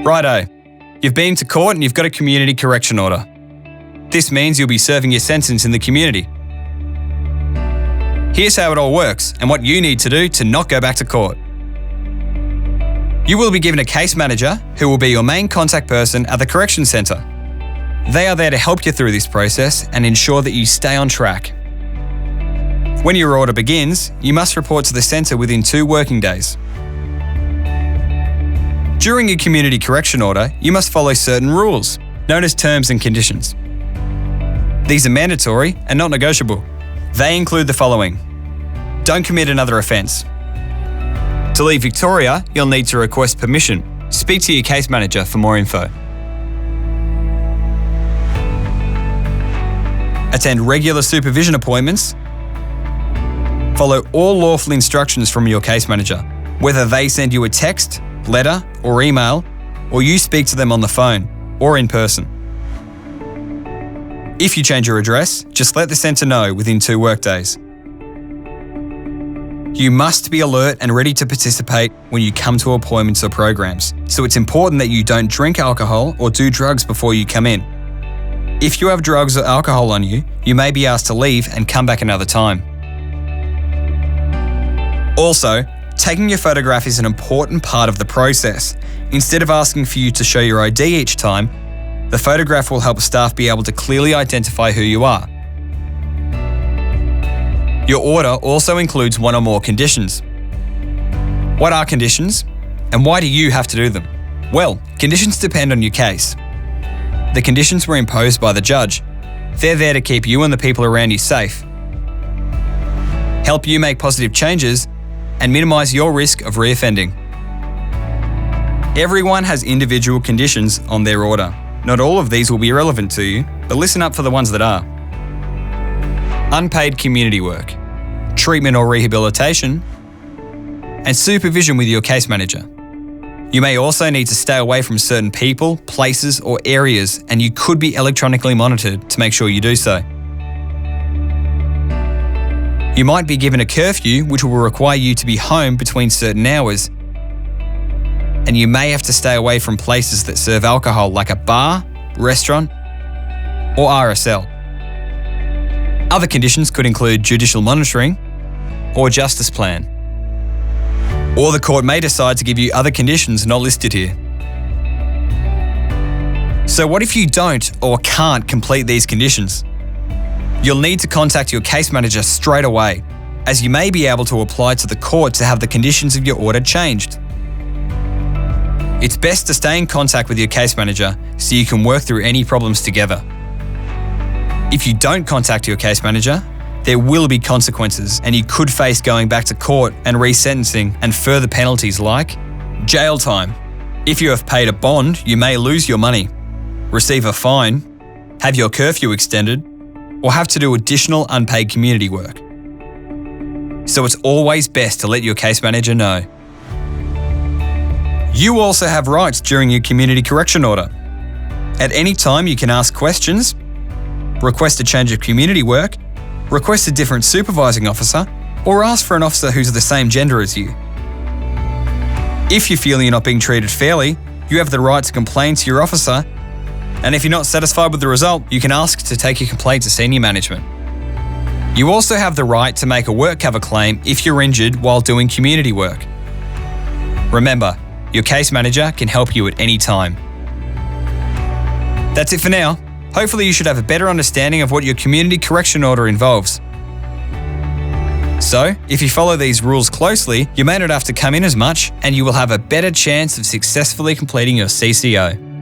Righto, you've been to court and you've got a community correction order. This means you'll be serving your sentence in the community. Here's how it all works and what you need to do to not go back to court. You will be given a case manager who will be your main contact person at the correction centre. They are there to help you through this process and ensure that you stay on track. When your order begins, you must report to the centre within 2 working days. During your community correction order, you must follow certain rules, known as terms and conditions. These are mandatory and not negotiable. They include the following. Don't commit another offence. To leave Victoria, you'll need to request permission. Speak to your case manager for more info. Attend regular supervision appointments. Follow all lawful instructions from your case manager, whether they send you a text, letter or email, or you speak to them on the phone or in person. If you change your address, just let the centre know within 2 workdays. You must be alert and ready to participate when you come to appointments or programs, so it's important that you don't drink alcohol or do drugs before you come in. If you have drugs or alcohol on you, you may be asked to leave and come back another time. Also, taking your photograph is an important part of the process. Instead of asking for you to show your ID each time, the photograph will help staff be able to clearly identify who you are. Your order also includes 1 or more conditions. What are conditions? And why do you have to do them? Well, conditions depend on your case. The conditions were imposed by the judge. They're there to keep you and the people around you safe, help you make positive changes, and minimise your risk of reoffending. Everyone has individual conditions on their order. Not all of these will be relevant to you, but listen up for the ones that are. Unpaid community work, treatment or rehabilitation, and supervision with your case manager. You may also need to stay away from certain people, places, or areas, and you could be electronically monitored to make sure you do so. You might be given a curfew, which will require you to be home between certain hours, and you may have to stay away from places that serve alcohol like a bar, restaurant, or RSL. Other conditions could include judicial monitoring or justice plan. Or the court may decide to give you other conditions not listed here. So what if you don't or can't complete these conditions? You'll need to contact your case manager straight away, as you may be able to apply to the court to have the conditions of your order changed. It's best to stay in contact with your case manager so you can work through any problems together. If you don't contact your case manager, there will be consequences and you could face going back to court and resentencing and further penalties like jail time. If you have paid a bond, you may lose your money, receive a fine, have your curfew extended, or have to do additional unpaid community work. So it's always best to let your case manager know. You also have rights during your community correction order. At any time you can ask questions, request a change of community work, request a different supervising officer, or ask for an officer who's the same gender as you. If you feel you're not being treated fairly, you have the right to complain to your officer, and if you're not satisfied with the result, you can ask to take your complaint to senior management. You also have the right to make a work cover claim if you're injured while doing community work. Remember, your case manager can help you at any time. That's it for now. Hopefully you should have a better understanding of what your community correction order involves. So, if you follow these rules closely, you may not have to come in as much and you will have a better chance of successfully completing your CCO.